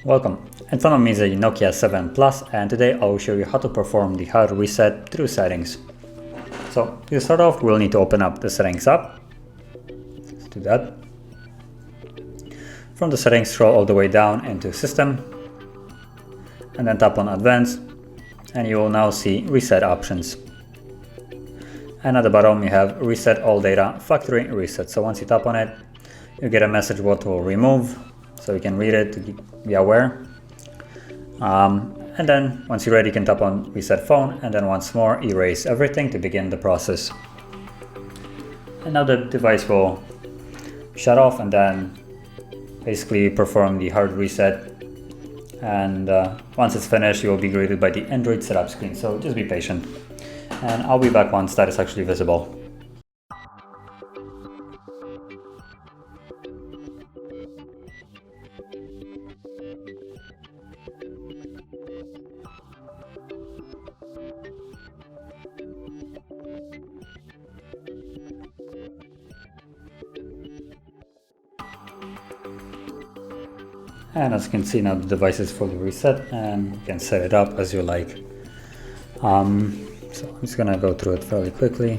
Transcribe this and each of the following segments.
Welcome. In front of me is a Nokia 7 Plus, and today I will show you how to perform the hard reset through settings. So to start off, we'll need to open up the settings app. Let's do that. From the settings, scroll all the way down into System, and then tap on Advanced, and you will now see Reset options. And at the bottom you have Reset All Data Factory Reset. So once you tap on it, you get a message what will remove, so you can read it to be aware. And then once you're ready, you can tap on Reset Phone, and then once more erase everything to begin the process. And now the device will shut off and then basically perform the hard reset. And once it's finished, you will be greeted by the Android setup screen, so just be patient. And I'll be back once that is actually visible. And as you can see, now the device is fully reset, and you can set it up as you like. So I'm just gonna go through it fairly quickly.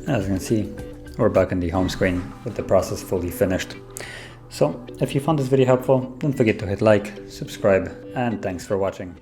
As you can see, we're back in the home screen with the process fully finished. So if you found this video helpful, don't forget to hit like, subscribe, and thanks for watching.